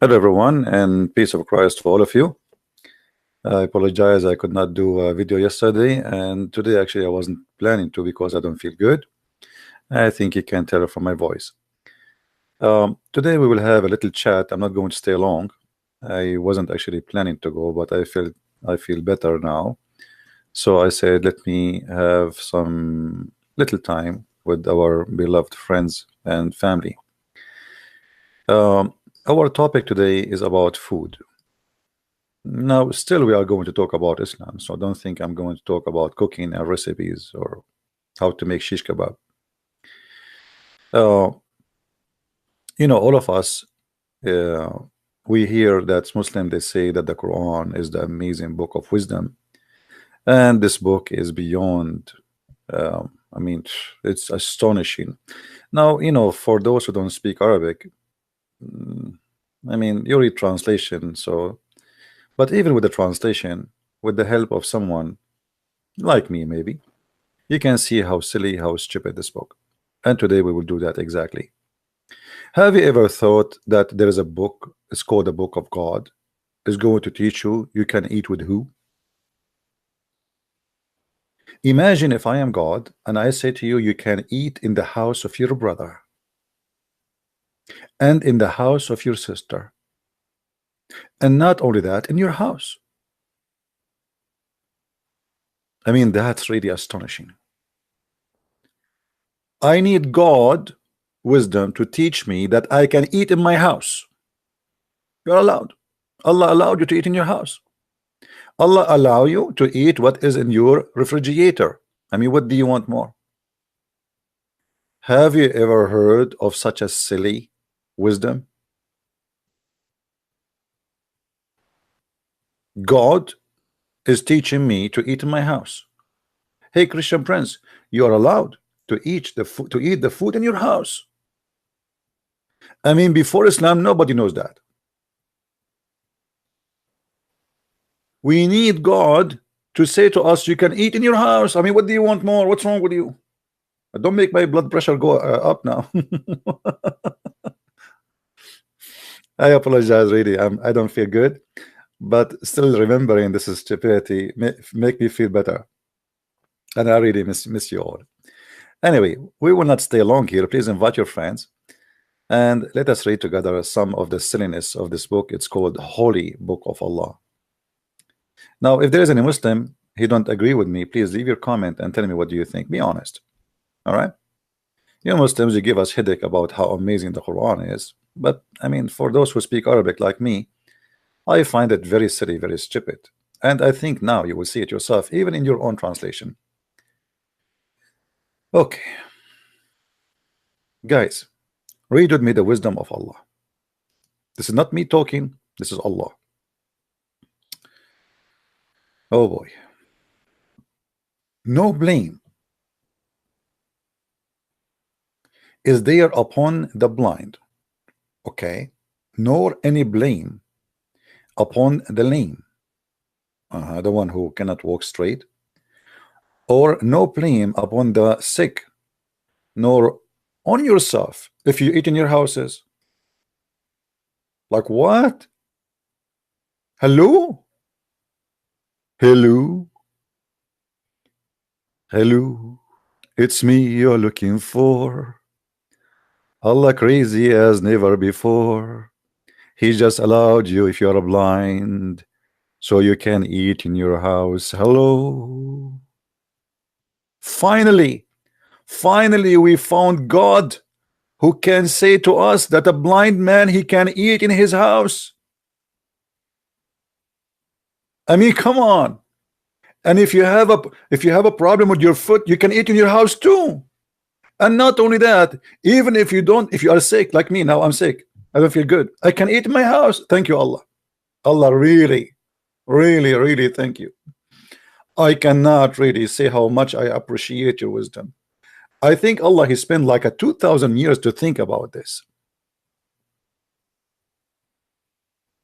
Hello, everyone, and peace of Christ for all of you. I apologize, I could not do a video yesterday, and today actually I wasn't planning to because I don't feel good. I think you can tell from my voice. Today we will have a little chat. I'm not going to stay long. I wasn't actually planning to go, but I feel better now. So I said, let me have some little time with our beloved friends and family. Our topic today is about food. Now, still, we are going to talk about Islam, so don't think I'm going to talk about cooking and recipes or how to make shish kebab. Uh, all of us, uh, we hear that Muslim they say that the Quran is the amazing book of wisdom, and this book is beyond. I mean, it's astonishing. Now, for those who don't speak Arabic, I mean, you read translation, so. But even with the translation, with the help of someone like me, maybe, you can see how silly, how stupid this book. And today we will do that exactly. Have you ever thought that there is a book, it's called the Book of God, is going to teach you can eat with who? Imagine if I am God and I say to you, you can eat in the house of your brother and in the house of your sister. And not only that, in your house. I mean, that's really astonishing. I need God wisdom to teach me that I can eat in my house. You're allowed. Allah allowed you to eat in your house. Allah allow you to eat what is in your refrigerator. I mean, what do you want more? Have you ever heard of such a silly wisdom? God is teaching me to eat in my house. Hey, Christian Prince, you are allowed to eat the food in your house. I mean, before Islam, nobody knows that. We need God to say to us, you can eat in your house. I mean, what do you want more? What's wrong with you? Don't make my blood pressure go up now. I apologize, really. I don't feel good, but still remembering this is stupidity make me feel better. And I really miss you all. Anyway, we will not stay long here. Please invite your friends and let us read together some of the silliness of this book. It's called Holy Book of Allah. Now, if there is any Muslim he don't agree with me, please leave your comment and tell me what do you think. Be honest. All right. You Muslims, you give us headache about how amazing the Quran is, but I mean, for those who speak Arabic like me, I find it very silly, very stupid. And I think now you will see it yourself, even in your own translation. Okay, guys, read with me the wisdom of Allah. This is not me talking, this is Allah. Oh boy. No blame is there upon the blind, okay, nor any blame upon the lame, the one who cannot walk straight, or no blame upon the sick, nor on yourself if you eat in your houses. Like what? Hello? Hello? Hello? It's me you're looking for. Allah crazy as never before. He just allowed you if you're blind so you can eat in your house. Hello? Finally we found God who can say to us that a blind man he can eat in his house. I mean, come on. And if you have a problem with your foot, you can eat in your house too. And not only that, even if you are sick like me now, I'm sick, I don't feel good, I can eat in my house. Thank you, Allah. Allah, really thank you. I cannot really say how much I appreciate your wisdom. I think Allah, he spent like 2,000 years to think about this.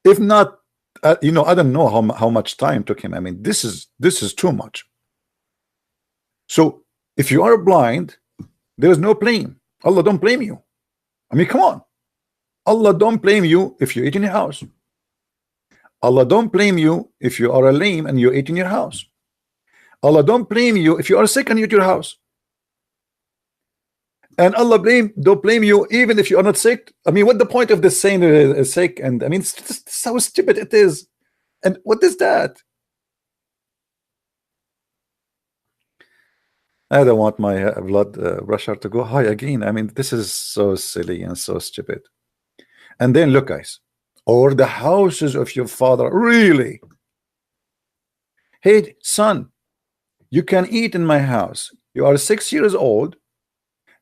If not, I don't know how much time took him. I mean, this is too much. So if you are blind, there is no blame. Allah don't blame you. I mean, come on. Allah don't blame you if you eat in your house. Allah don't blame you if you are a lame and you eat in your house. Allah don't blame you if you are sick and you eat your house. And Allah don't blame you even if you are not sick. I mean, what the point of this saying sick? And I mean, it's just how stupid it is. And what is that? I don't want my blood pressure to go high again. I mean, this is so silly and so stupid. And then look, guys, or the houses of your father. Really? Hey, son, you can eat in my house. You are 6 years old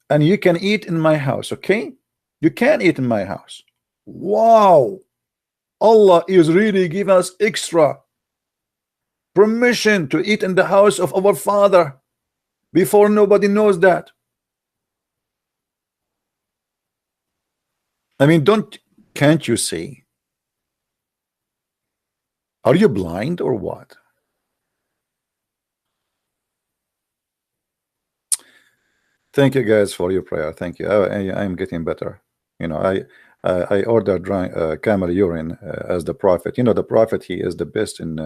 and you can eat in my house. Okay, you can eat in my house. Wow, Allah is really giving us extra permission to eat in the house of our father before nobody knows that. I mean, can't you see? Are you blind or what? Thank you guys for your prayer. Thank you. I'm getting better. You know, I ordered camel urine as the prophet. You know, the prophet, he is the best in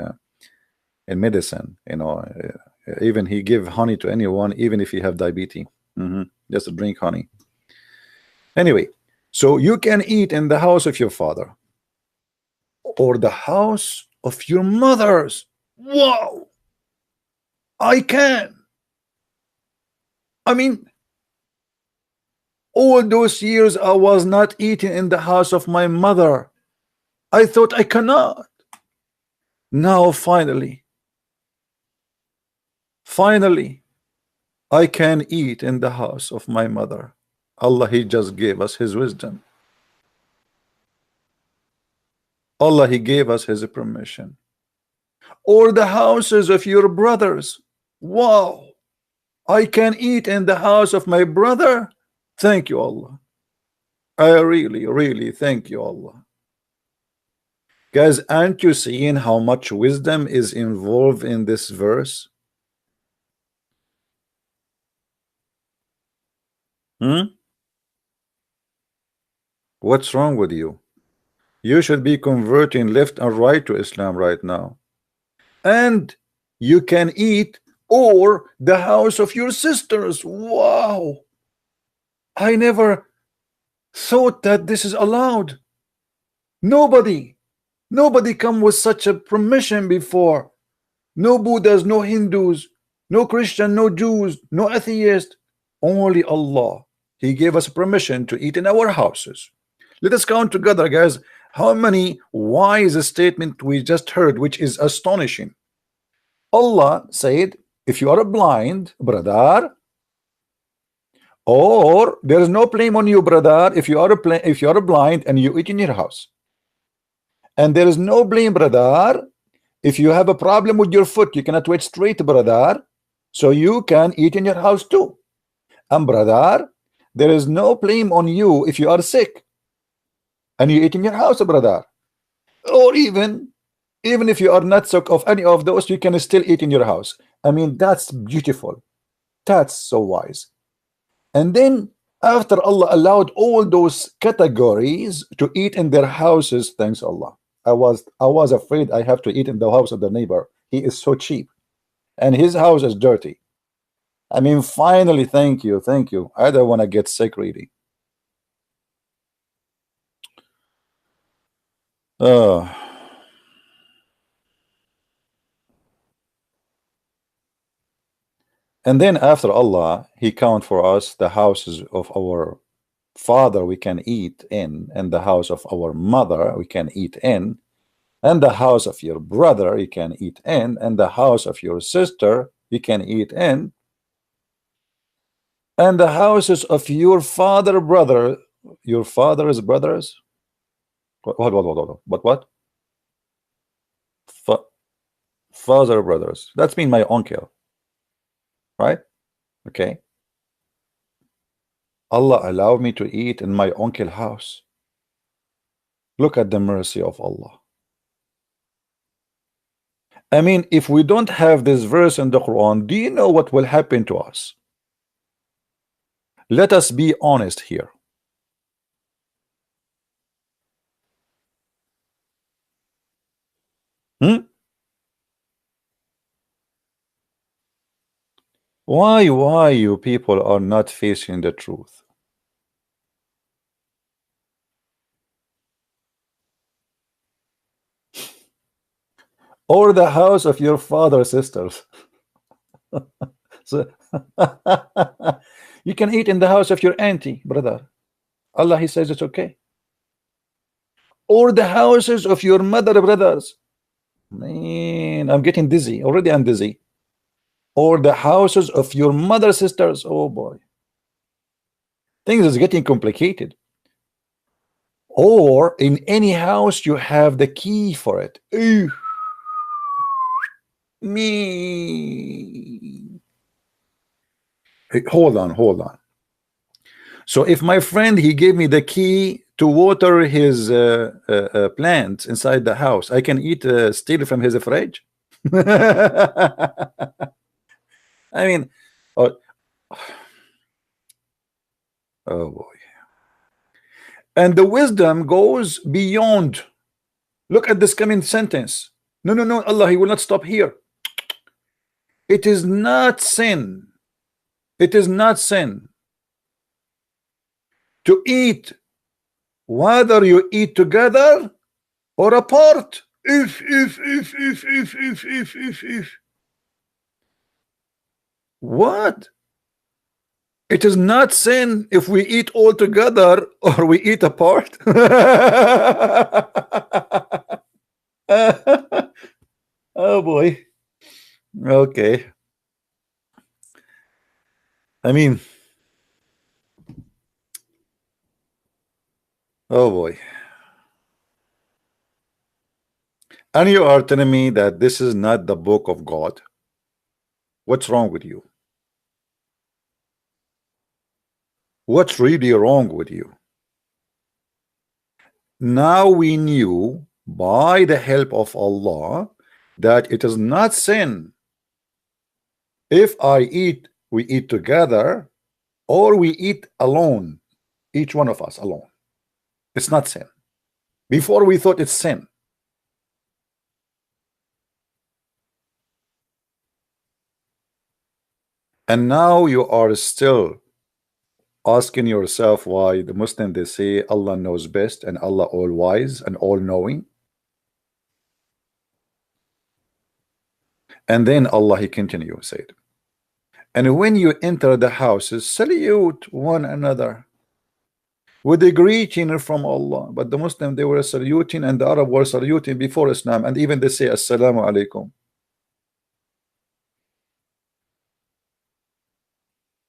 medicine. You know, even he give honey to anyone, even if you have diabetes. Just drink honey. Anyway, so you can eat in the house of your father or the house of your mothers. Wow, I can. I mean, all those years I was not eating in the house of my mother. I thought I cannot. Now finally, I can eat in the house of my mother. Allah, he just gave us his wisdom. Allah, he gave us his permission. Or the houses of your brothers. Wow, I can eat in the house of my brother. Thank you, Allah. I really thank you, Allah. Guys, aren't you seeing how much wisdom is involved in this verse? What's wrong with you? You should be converting left and right to Islam right now. And you can eat or the house of your sisters. Wow, I never thought that this is allowed. Nobody come with such a permission before. No Buddhas, no Hindus, no Christian, no Jews, no atheist. Only Allah. He gave us permission to eat in our houses. Let us count together, guys, how many wise statement we just heard, which is astonishing. Allah said, if you are blind, brother, or there is no blame on you, brother, if you are blind and you eat in your house. And there is no blame, brother, if you have a problem with your foot, you cannot wait straight, brother, so you can eat in your house too. And brother, there is no blame on you if you are sick and you eat in your house, brother. Or even if you are not sick of any of those, you can still eat in your house. I mean, that's beautiful. That's so wise. And then after Allah allowed all those categories to eat in their houses, thanks Allah. I was afraid I have to eat in the house of the neighbor. He is so cheap and his house is dirty. I mean, finally, thank you. I don't want to get sick really. And then after Allah, he count for us the houses of our father we can eat in, and the house of our mother we can eat in, and the house of your brother you can eat in, and the house of your sister you can eat in, and the houses of your father's brothers. What? Father brothers. That's mean my uncle, right? Okay. Allah allowed me to eat in my uncle's house. Look at the mercy of Allah. I mean, if we don't have this verse in the Quran, do you know what will happen to us? Let us be honest here. Hmm? Why you people are not facing the truth? Or the house of your father, sisters. So you can eat in the house of your auntie, brother. Allah, He says it's okay. Or the houses of your mother, brothers. Man, I'm getting dizzy. Already I'm dizzy. Or the houses of your mother, sisters. Oh boy. Things is getting complicated. Or in any house you have the key for it. Ooh, me. Hey, hold on. So if my friend he gave me the key to water his plants inside the house, I can eat steal from his fridge. I mean, oh, oh boy. And the wisdom goes beyond. Look at this coming sentence. No, no, no, Allah, He will not stop here. It is not sin. It is not sin to eat, whether you eat together or apart. If. What? It is not sin if we eat all together or we eat apart. Oh boy. Okay. I mean, oh boy. And you are telling me that this is not the book of God. What's wrong with you? What's really wrong with you? Now we knew by the help of Allah that it is not sin if we eat together or we eat alone, each one of us alone. It's not sin. Before we thought it's sin. And now you are still asking yourself why the Muslim they say Allah knows best and Allah all wise and all knowing. And then Allah He continue said, and when you enter the houses, salute one another with a greeting from Allah. But the Muslim they were saluting and the Arab were saluting before Islam, and even they say Assalamu alaikum.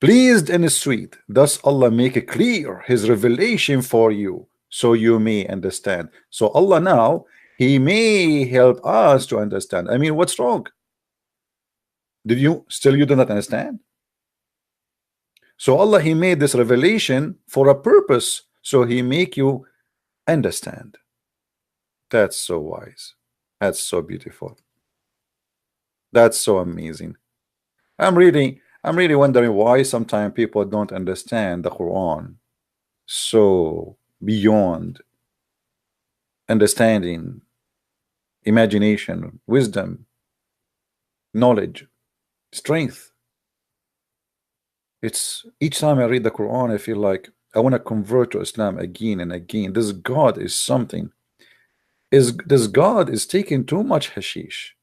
Pleased and sweet, thus Allah make it clear His revelation for you, so you may understand. So Allah now He may help us to understand. I mean, what's wrong? Did you do not understand? So Allah He made this revelation for a purpose, so He make you understand. That's so wise. That's so beautiful. That's so amazing. I'm really wondering why sometimes people don't understand the Quran so beyond understanding, imagination, wisdom, knowledge, strength. It's each time I read the Quran, I feel like I want to convert to Islam again and again. This God is something. This God is taking too much hashish.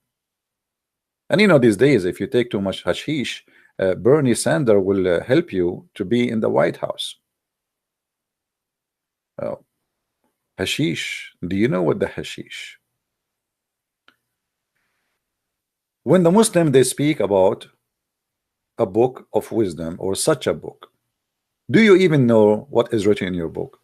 And you know, these days, if you take too much hashish, Bernie Sanders will help you to be in the White House. Hashish. Do you know what the hashish? When the Muslim they speak about a book of wisdom or such a book, do you even know what is written in your book?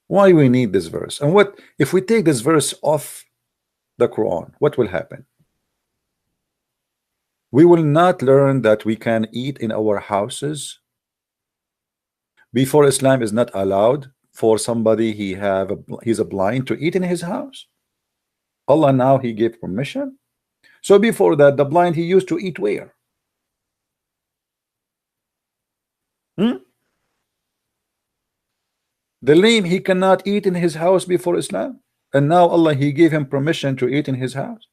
Why we need this verse? And what if we take this verse off the Quran? What will happen? We will not learn that we can eat in our houses. Before Islam is not allowed for somebody he's a blind to eat in his house. Allah now He gave permission. So before that, the blind he used to eat where? The lame, he cannot eat in his house before Islam, and now Allah, he gave him permission to eat in his house.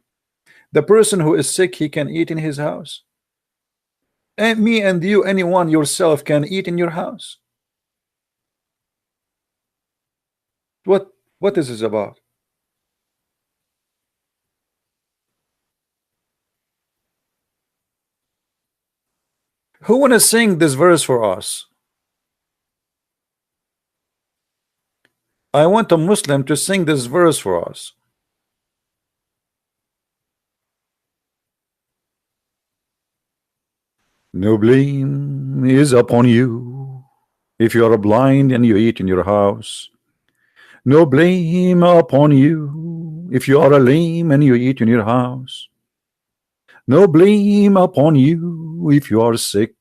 The person who is sick, he can eat in his house. And me and you, anyone, yourself, can eat in your house. What is this about? Who wanna sing this verse for us? I want a Muslim to sing this verse for us. No blame is upon you if you are blind and you eat in your house. No blame upon you if you are a lame and you eat in your house. No blame upon you if you are sick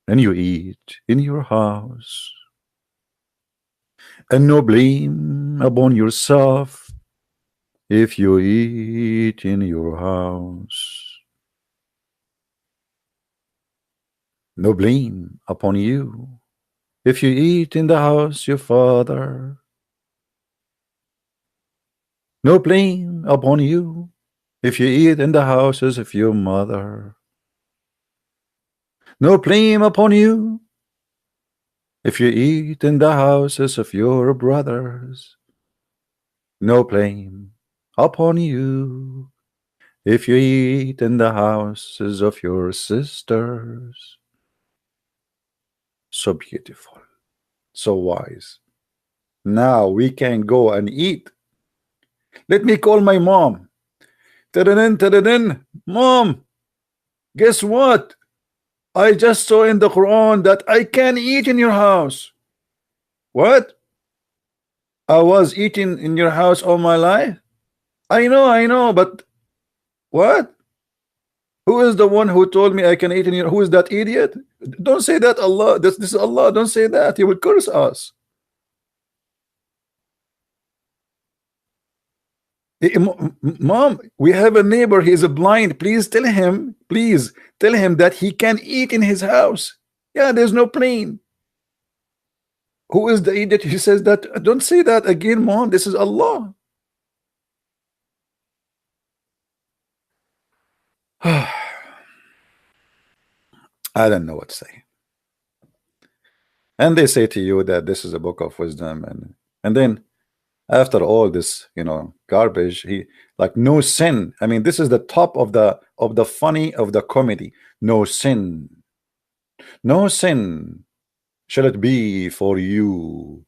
and you eat in your house. And no blame upon yourself if you eat in your house. No blame upon you if you eat in the house your father. No blame upon you if you eat in the houses of your mother. No blame upon you if you eat in the houses of your brothers. No blame upon you if you eat in the houses of your sisters. So beautiful, so wise. Now we can go and eat. Let me call my mom. Ta-da-din, ta-da-din. Mom, guess what? I just saw in the Quran that I can eat in your house. What? I was eating in your house all my life? I know, but what? Who is the one who told me I can eat in your? Who is that idiot? Don't say that, Allah. This is Allah. Don't say that. He will curse us. Mom, we have a neighbor. He is a blind. Please tell him. Please tell him that he can eat in his house. Yeah, there's no plane. Who is the idiot who says that? Don't say that again, Mom. This is Allah. I don't know what to say. And they say to you that this is a book of wisdom, and then after all this, garbage, he like no sin. I mean, this is the top of the funny of the comedy. No sin, no sin shall it be for you,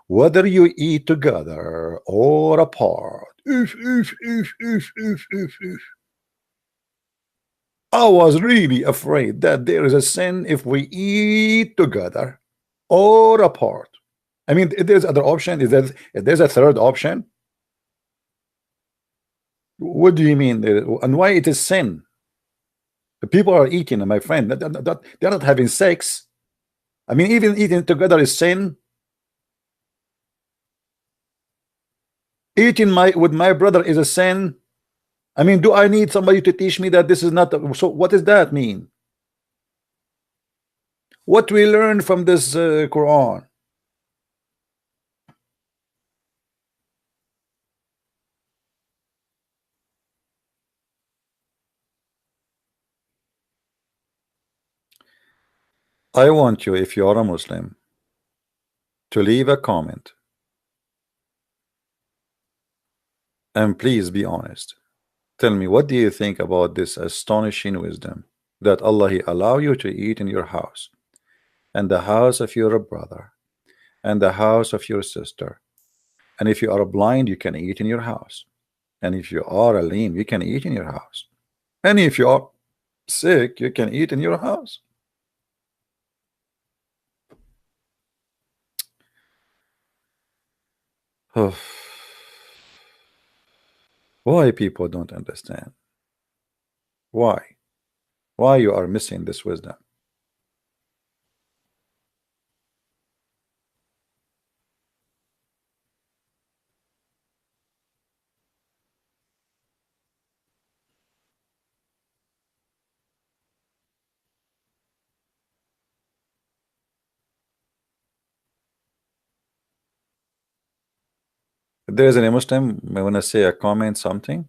whether you eat together or apart. I was really afraid that there is a sin if we eat together or apart. I mean, if there's other option, if there's a third option, what do you mean? And why it is sin? The people are eating, my friend. They're not having sex. I mean, even eating together is sin. Eating with my brother is a sin. I mean, do I need somebody to teach me that this is not? So what does that mean? What we learn from this Quran? I want you, if you are a Muslim, to leave a comment and please be honest. Tell me, what do you think about this astonishing wisdom that Allah He allow you to eat in your house and the house of your brother and the house of your sister, and if you are blind you can eat in your house, and if you are a lame you can eat in your house, and if you are sick you can eat in your house. Why people don't understand? Why you are missing this wisdom? If there is any Muslim, I want to say a comment, something.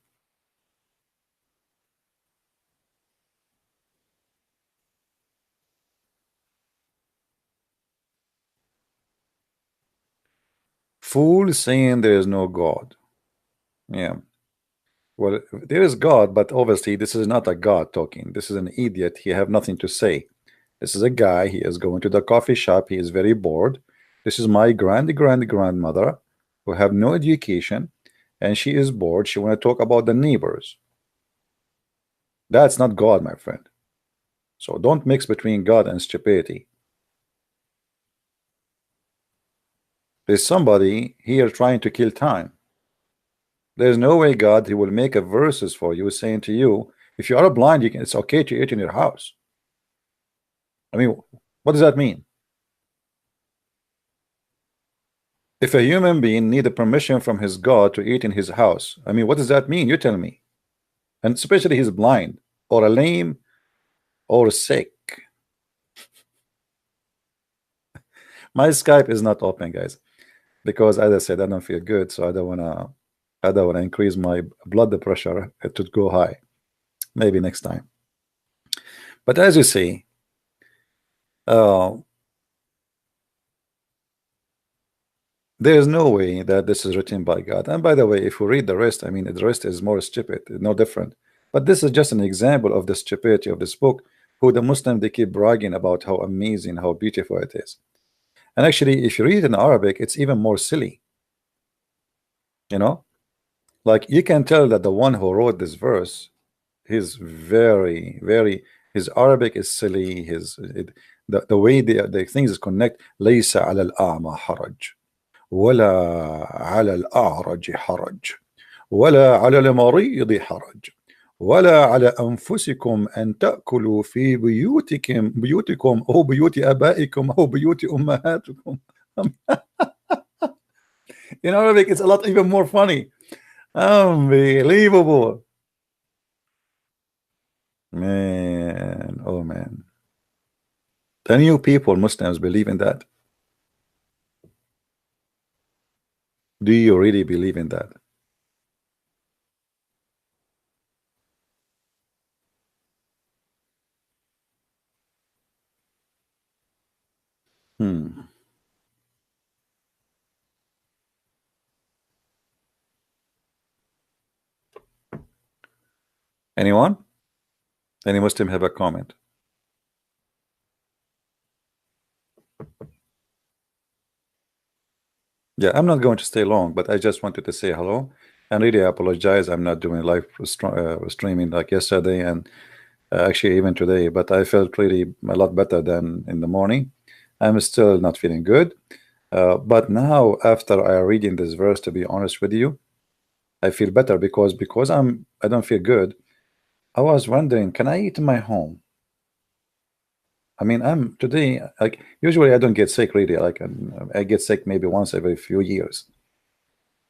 Fool saying there is no God. Yeah. Well, there is God, but obviously this is not a God talking. This is an idiot. He have nothing to say. This is a guy. He is going to the coffee shop. He is very bored. This is my grandmother who have no education, and she is bored. She want to talk about the neighbors. That's not God, my friend. So don't mix between God and stupidity. There's somebody here trying to kill time. There's no way God he will make a verses for you saying to you, if you are blind, you can. It's okay to eat in your house. I mean, what does that mean? If a human being need a permission from his God to eat in his house, I mean, what does that mean? You tell me. And especially he's blind or a lame or sick. My Skype is not open, guys, because as I said, I don't feel good, so I don't wanna increase my blood pressure to go high. Maybe next time. But as you see, uh, there is no way that this is written by God. And by the way, if we read the rest, I mean, the rest is more stupid, no different. But this is just an example of the stupidity of this book, who the Muslim, they keep bragging about how amazing, how beautiful it is. And actually, if you read it in Arabic, it's even more silly. You know, like you can tell that the one who wrote this verse, he's very, his Arabic is silly. The way the things connect. ليس على الأعمى حرج ولا على الأعرج حرج ولا على المريض حرج ولا على أنفسكم أن تأكلوا في بيوتكم أو بيوت آبائكم أو بيوت أمهاتكم. In Arabic, it's a lot even more funny. Unbelievable. Man, oh man. The new people, Muslims, believe in that. Do you really believe in that? Hmm. Anyone? Any Muslim have a comment? Yeah, I'm not going to stay long, but I just wanted to say hello and really apologize. I'm not doing live streaming like yesterday and actually even today, but I felt really a lot better than in the morning. I'm still not feeling good. But now, after I reading this verse, to be honest with you, I feel better because I don't feel good. I was wondering, can I eat in my home? I mean, I'm today like usually I don't get sick really. Like I get sick maybe once every few years,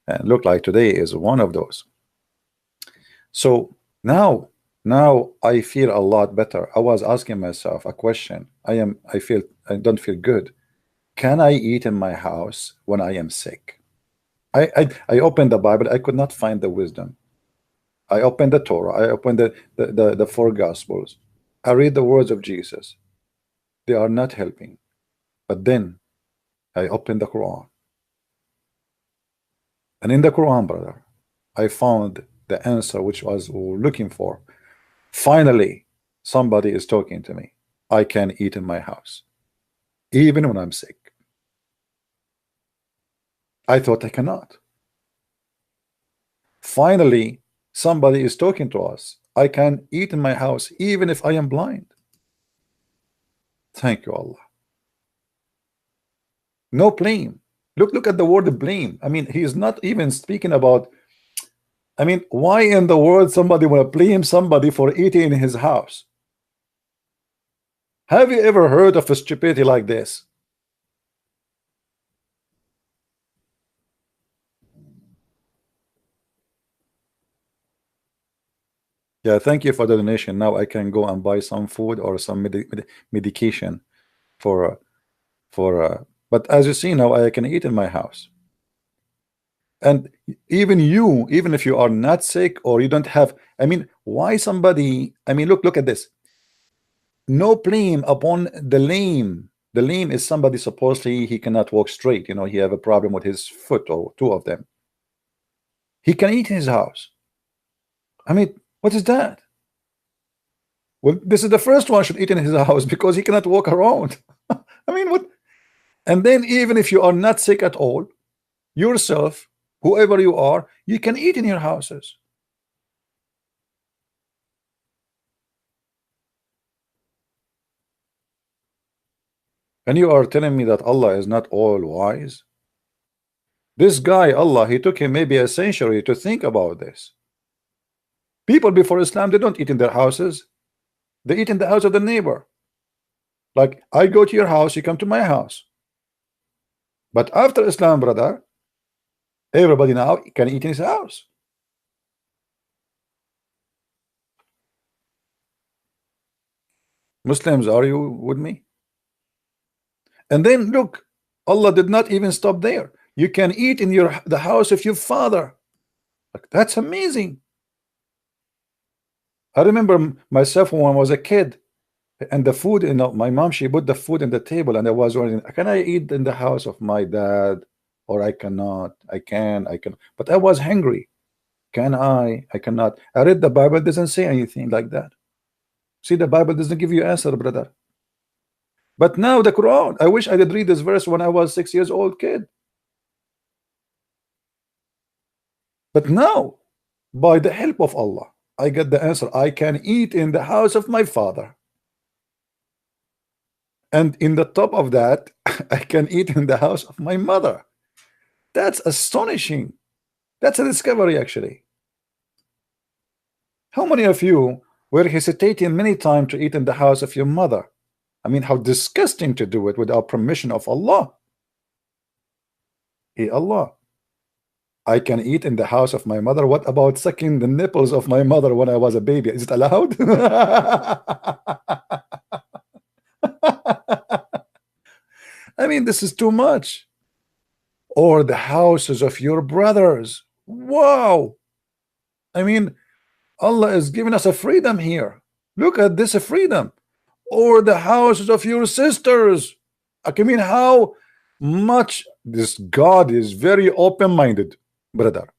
and look like today is one of those. So now I feel a lot better. I was asking myself a question. I don't feel good. Can I eat in my house when I am sick? I opened the Bible. I could not find the wisdom. I opened the Torah. I opened the four Gospels. I read the words of Jesus. They are not helping. But then I opened the Quran. And in the Quran, brother, I found the answer which I was looking for. Finally, somebody is talking to me. I can eat in my house, even when I'm sick. I thought I cannot. Finally, somebody is talking to us. I can eat in my house, even if I am blind. Thank you, Allah. No blame. Look at the word blame. I mean, he is not even speaking about. I mean, why in the world somebody want to blame somebody for eating in his house? Have you ever heard of a stupidity like this? Yeah, thank you for the donation. Now I can go and buy some food or some medication for but as you see now, I can eat in my house. And even if you are not sick or you don't have, I mean, why somebody, I mean, look at this. No blame upon the lame. The lame is somebody supposedly he cannot walk straight, you know, he have a problem with his foot or two of them. He can eat in his house. I mean, what is that? Well, this is the first one should eat in his house because he cannot walk around. I mean, what? And then even if you are not sick at all, yourself, whoever you are, you can eat in your houses. And you are telling me that Allah is not all wise? This guy, Allah, he took him maybe a century to think about this. People before Islam, they don't eat in their houses. They eat in the house of the neighbor. Like, I go to your house, you come to my house. But after Islam, brother, everybody now can eat in his house. Muslims, are you with me? And then look, Allah did not even stop there. You can eat in the house of your father. Like, that's amazing. I remember myself when I was a kid, and the food, you know, my mom, she put the food in the table, and I was wondering, can I eat in the house of my dad, or I cannot? I can, but I was hungry. Can I? I cannot. I read the Bible, doesn't say anything like that. See, the Bible doesn't give you answer, brother. But now the Quran, I wish I did read this verse when I was 6 years old kid. But now, by the help of Allah, I get the answer. I can eat in the house of my father. And in the top of that, I can eat in the house of my mother. That's astonishing. That's a discovery, actually. How many of you were hesitating many times to eat in the house of your mother? I mean, how disgusting to do it without permission of Allah. Hey, Allah, I can eat in the house of my mother. What about sucking the nipples of my mother when I was a baby? Is it allowed? I mean, this is too much. Or the houses of your brothers. Wow. I mean, Allah is giving us a freedom here. Look at this freedom. Or the houses of your sisters. I mean, how much this God is very open-minded, brother.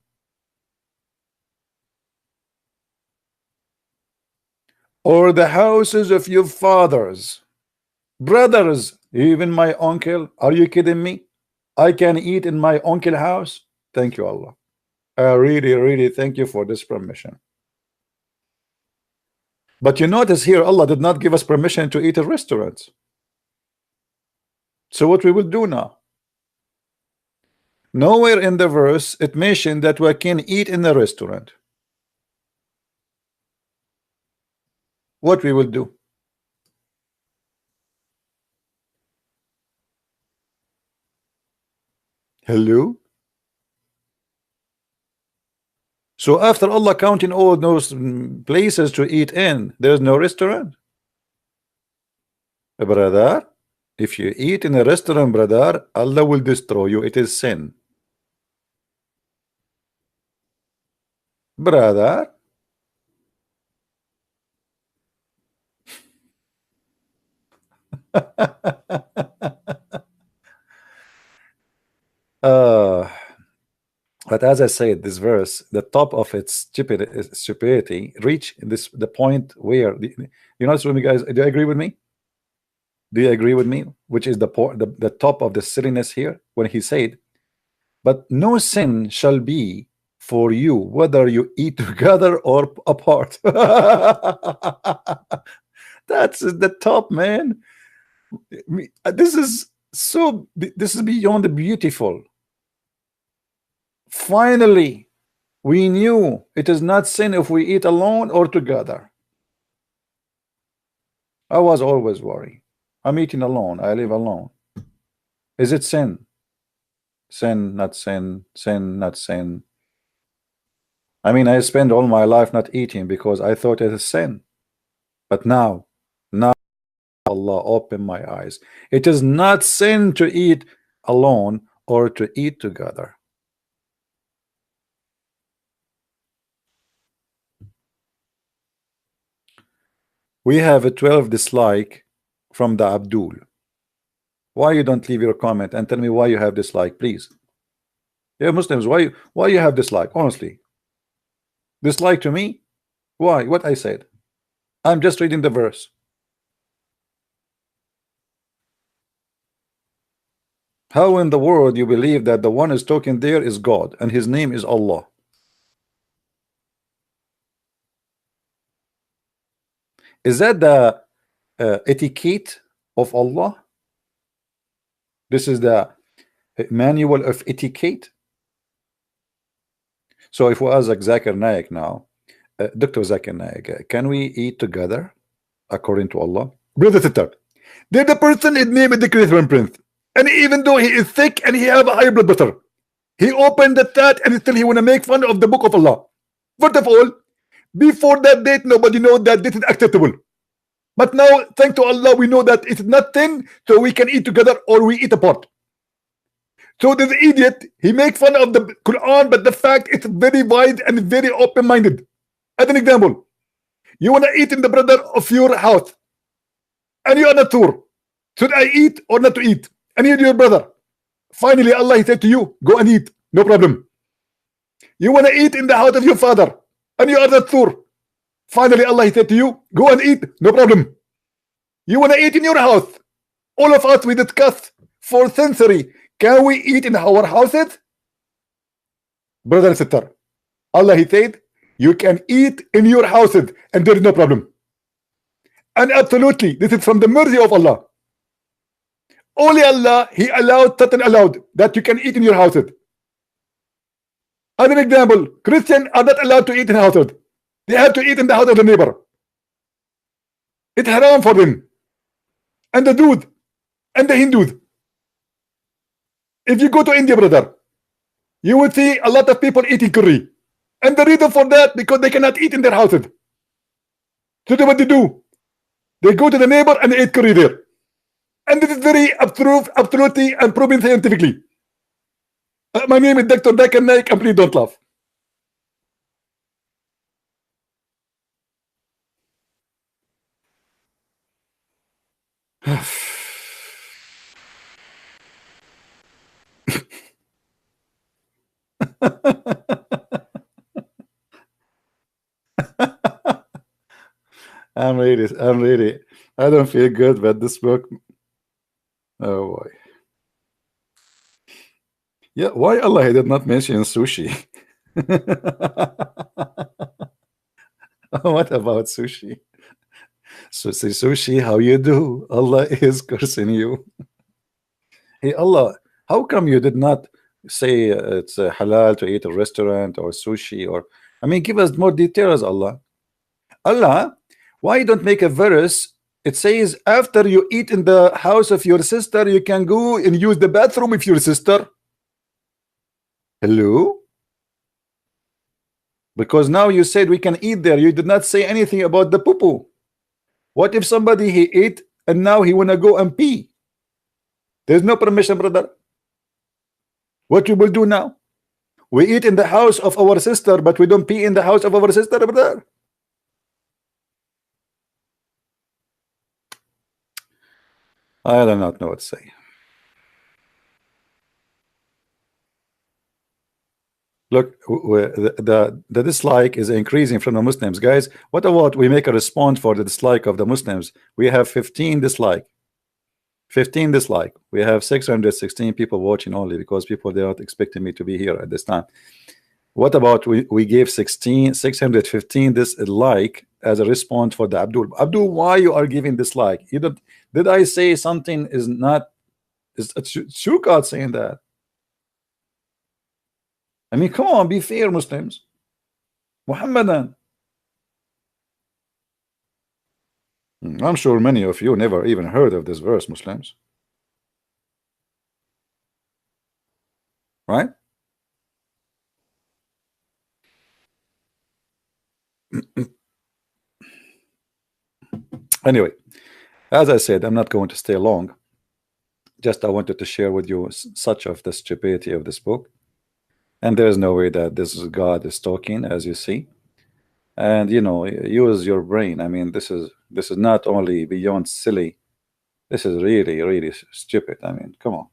Or the houses of your fathers, brothers, even my uncle. Are you kidding me? I can eat in my uncle house. Thank you, Allah. I really thank you for this permission. But you notice here, Allah did not give us permission to eat at restaurants. So what we will do now? Nowhere in the verse it mentioned that we can eat in a restaurant. What we will do? Hello? So after Allah counting all those places to eat in, there's no restaurant? Brother, if you eat in a restaurant, brother, Allah will destroy you. It is sin. Brother. But as I said, this verse, the top of its stupidity, reach the point where you know, me guys, do you agree with me? Do you agree with me? Which is the top of the silliness here when he said, "But no sin shall be for you, whether you eat together or apart." That's the top, man. This is so. This is beyond beautiful. Finally, we knew it is not sin if we eat alone or together. I was always worried. I'm eating alone. I live alone. Is it sin? Sin, not sin. Sin, not sin. I mean, I spend all my life not eating because I thought it is sin. But now Allah opened my eyes. It is not sin to eat alone or to eat together. We have a 12 dislike from the Abdul. Why you don't leave your comment and tell me why you have dislike, please? Yeah, Muslims, why you have dislike? Honestly, dislike to me? Why? What I said? I'm just reading the verse. How in the world you believe that the one is talking there is God and his name is Allah? Is that the etiquette of Allah? This is the manual of etiquette. So if we ask Zakir Naik now, Dr. Zakir Naik, can we eat together according to Allah? Brother sister, did the person his name is the Christian prince, and even though he is sick and he have a high blood pressure, he opened the chat and still he want to make fun of the book of Allah. First of all, before that date, nobody knows that this is acceptable. But now, thanks to Allah, we know that it's nothing, so we can eat together or we eat apart. So this idiot, he makes fun of the Quran, but the fact it's very wide and very open-minded. As an example, you want to eat in the brother of your house, and you are not sure. Should I eat or not to eat? And you're your brother. Finally, Allah, he said to you, go and eat, no problem. You want to eat in the house of your father, and you are not sure. Finally, Allah, he said to you, go and eat, no problem. You want to eat in your house. All of us, we discuss for century. Can we eat in our houses? Brother and sister, Allah, he said, you can eat in your houses, and there is no problem. And absolutely, this is from the mercy of Allah. Only Allah, he allowed certain allowed that you can eat in your houses. As an example, Christians are not allowed to eat in houses. They have to eat in the house of the neighbor. It's haram for them. And the Jews and the Hindus. If you go to India, brother, you will see a lot of people eating curry. And the reason for that, because they cannot eat in their houses. So what they do? They go to the neighbor and they eat curry there. And this is very absolutely and proven scientifically. My name is Dr. Zakir Naik, and please don't laugh. I'm ready. I don't feel good, but this book. Oh boy. Yeah, why Allah did not mention sushi? What about sushi? So say sushi, how you do? Allah is cursing you. Hey Allah, how come you did not say it's halal to eat a restaurant or sushi? Or I mean, give us more details, Allah. Allah, why you don't make a verse? It says after you eat in the house of your sister, you can go and use the bathroom with your sister. Hello? Because now you said we can eat there. You did not say anything about the poo-poo. What if somebody he ate and now he wanna go and pee? There's no permission, brother. What you will do now? We eat in the house of our sister, but we don't pee in the house of our sister, brother. I do not know what to say. Look, the dislike is increasing from the Muslims, guys. What about we make a response for the dislike of the Muslims? We have 15 dislike. 15 dislike. We have 616 people watching only because people they are not expecting me to be here at this time. What about we gave 615 dislike as a response for the Abdul? Abdul, why you are giving dislike? You don't. Did I say something is not? Is Shukat saying that? I mean, come on, be fair, Muslims. Muhammadan. I'm sure many of you never even heard of this verse, Muslims. Right? Anyway, as I said, I'm not going to stay long. Just I wanted to share with you such of the stupidity of this book. And there is no way that this God is talking, as you see. and you know, use your brain. I mean, this is not only beyond silly. This is really, really stupid. I mean, come on.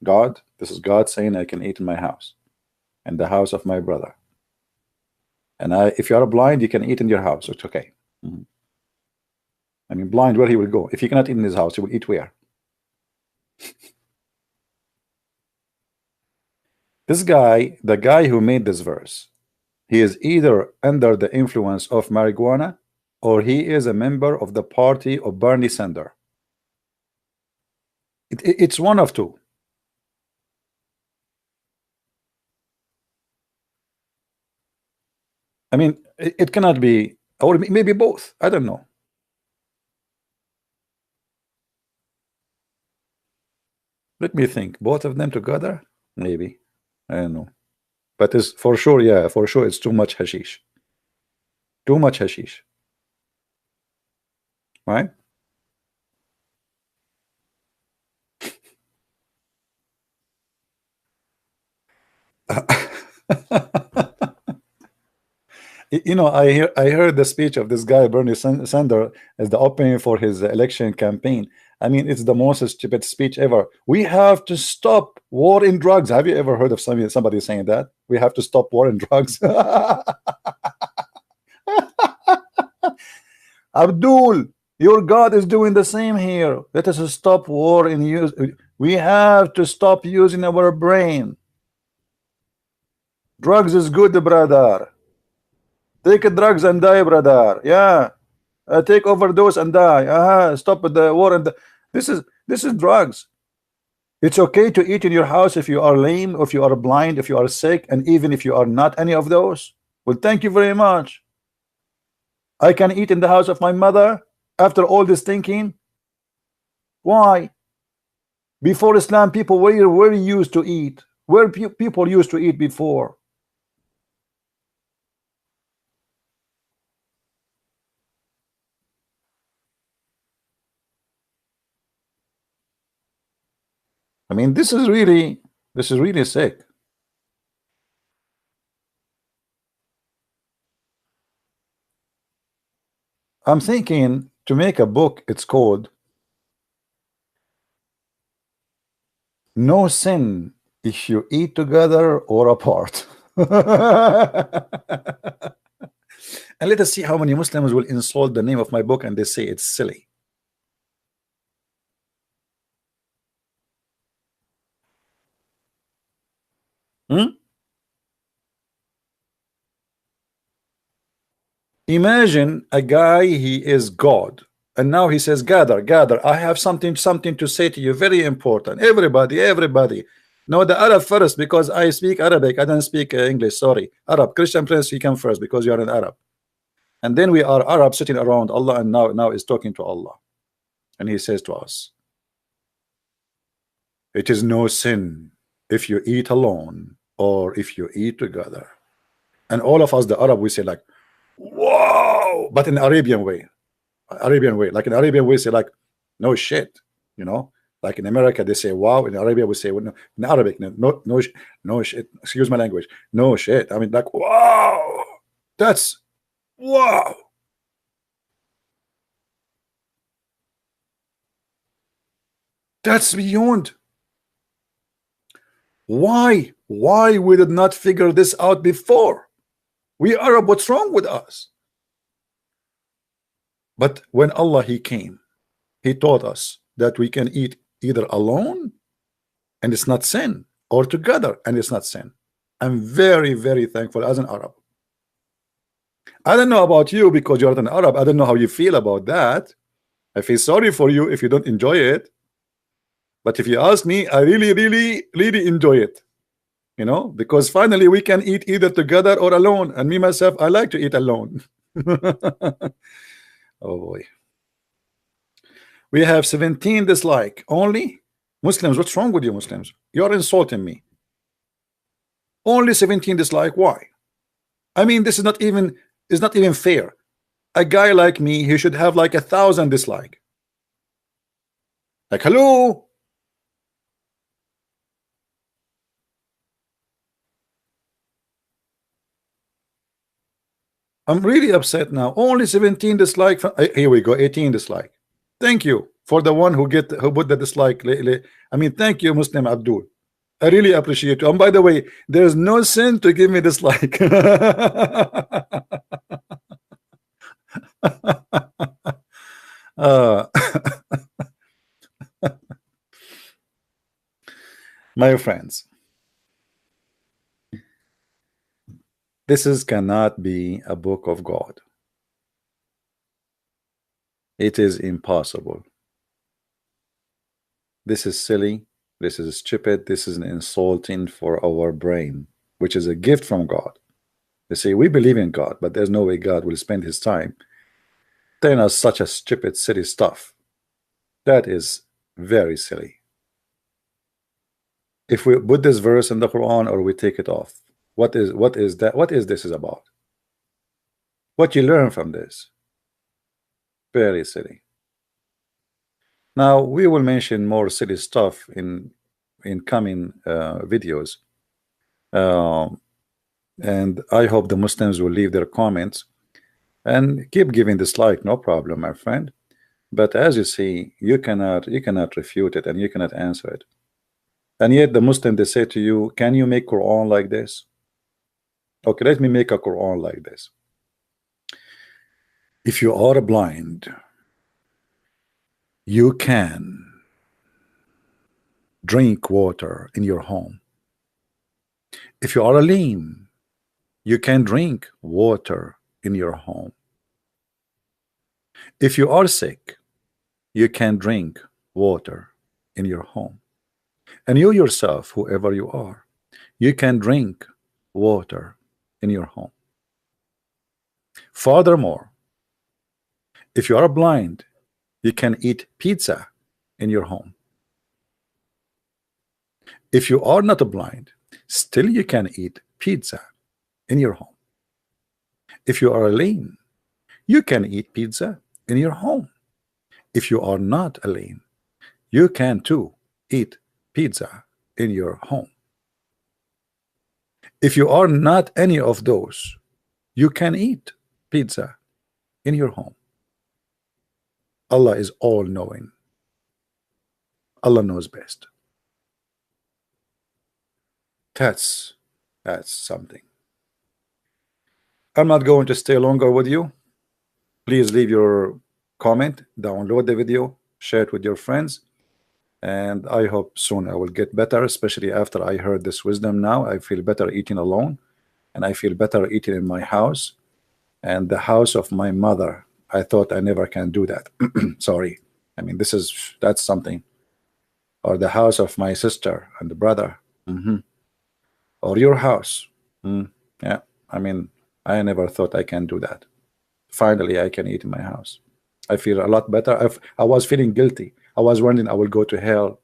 God, this is God saying I can eat in my house, in the house of my brother. And if you are blind, you can eat in your house. It's okay. Mhm. I mean, blind, where he will go? If he cannot eat in his house, he will eat where? This guy, the guy who made this verse, he is either under the influence of marijuana or he is a member of the party of Bernie Sanders. It's one of two. I mean, it cannot be, or maybe both. I don't know. Let me think. Both of them together? Maybe. I don't know. But it's for sure, yeah, for sure, it's too much hashish. Too much hashish. Right? You know, I heard the speech of this guy Bernie Sanders as the opening for his election campaign. I mean, it's the most stupid speech ever. We have to stop war in drugs. Have you ever heard of somebody saying that? We have to stop war in drugs. Abdul, your God is doing the same here. Let us stop war in use. We have to stop using our brain. Drugs is good, brother. Take drugs and die, brother. Yeah. Take overdose and die. Stop the war and this is drugs. It's okay to eat in your house if you are lame, or if you are blind, if you are sick, and even if you are not any of those. Well, thank you very much. I can eat in the house of my mother after all this thinking. Why? Before Islam, people were used to eat. Where people used to eat before? I mean, this is really sick. I'm thinking to make a book. It's called No Sin If You Eat Together or Apart. And let us see how many Muslims will insult the name of my book and they say it's silly. Hmm? Imagine a guy, he is God, and now he says, gather, gather, I have something to say to you, very important. Everybody. No, the Arab first, because I speak Arabic. I don't speak English, sorry. Arab. Christian Prince, you come first because you are an Arab. And then we are Arab sitting around Allah, and now is talking to Allah. And he says to us, it is no sin if you eat alone or if you eat together. And all of us, the Arab, we say like, whoa, but in Arabian way. Like in Arabian we say like, no shit, you know. Like in America they say wow. In Arabia we say, well, no, in Arabic, no shit. Excuse my language. No shit. I mean, like, wow, that's wow. That's beyond. Why we did not figure this out before? We Arab, what's wrong with us? But when Allah he came, he taught us that we can eat either alone and it's not sin, or together and it's not sin. I'm very, very thankful as an Arab. I don't know about you because you're not an Arab. I don't know how you feel about that. I feel sorry for you if you don't enjoy it. But if you ask me, I really, really, really enjoy it. You know, because finally we can eat either together or alone. And me, myself, I like to eat alone. Oh boy. We have 17 dislike only. Muslims, what's wrong with you Muslims? You're insulting me. Only 17 dislike. Why? I mean, this is not even fair. A guy like me, he should have like 1,000 dislike. Like, hello. I'm really upset now. Only 17 dislike. Here we go. 18 dislike. Thank you for the one who put the dislike. I mean, thank you, Muslim Abdul. I really appreciate you. And by the way, there's no sin to give me dislike. My friends, this cannot be a book of God. It is impossible. This is silly. This is stupid. This is insulting for our brain, which is a gift from God. You see, we believe in God, but there's no way God will spend his time telling us such a stupid, silly stuff. That is very silly. If we put this verse in the Quran or we take it off, what is that? What is this about? What you learn from this? Very silly. Now we will mention more silly stuff in coming videos, and I hope the Muslims will leave their comments and keep giving dislike, no problem, my friend. But as you see, you cannot refute it and you cannot answer it. And yet the Muslim, they say to you, can you make Quran like this? Okay, let me make a Quran like this. If you are blind, you can drink water in your home. If you are lame, you can drink water in your home. If you are sick, you can drink water in your home. And you yourself, whoever you are, you can drink water in your home. Furthermore, if you are blind, you can eat pizza in your home. If you are not blind, still you can eat pizza in your home. If you are lame, you can eat pizza in your home. If you are not lame, you can too eat pizza in your home. If you are not any of those, you can eat pizza in your home. Allah is all-knowing. Allah knows best. That's something. I'm not going to stay longer with you. Please leave your comment, download the video, share it with your friends, and I hope soon I will get better, especially after I heard this wisdom. Now I feel better eating alone, and I feel better eating in my house and the house of my mother. I thought I never can do that. Sorry. I mean, that's something. Or the house of my sister and the brother. Or your house. Yeah, I mean, I never thought I can do that. Finally, I can eat in my house. I feel a lot better. I was feeling guilty. I was wondering, I will go to hell,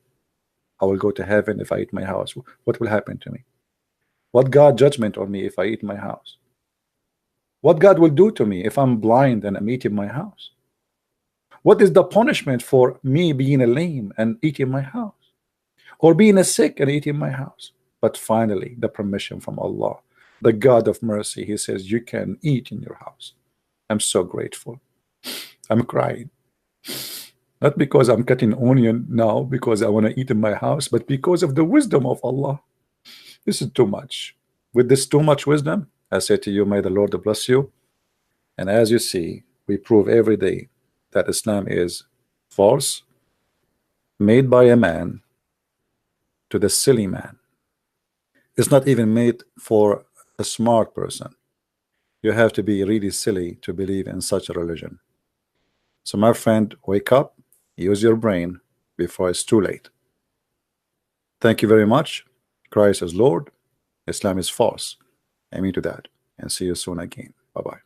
I will go to heaven if I eat my house. What will happen to me? What God judgment on me if I eat my house? What God will do to me if I'm blind and I'm eating my house? What is the punishment for me being a lame and eating my house, or being a sick and eating my house? But finally, the permission from Allah, the God of mercy, He says you can eat in your house. I'm so grateful. I'm crying, not because I'm cutting onion now because I want to eat in my house, but because of the wisdom of Allah. This is too much. With this too much wisdom, I say to you, may the Lord bless you. And as you see, we prove every day that Islam is false, made by a man to the silly man. It's not even made for a smart person. You have to be really silly to believe in such a religion. So my friend, wake up, use your brain before it's too late. Thank you very much. Christ is Lord. Islam is false. Amen to that. And see you soon again. Bye-bye.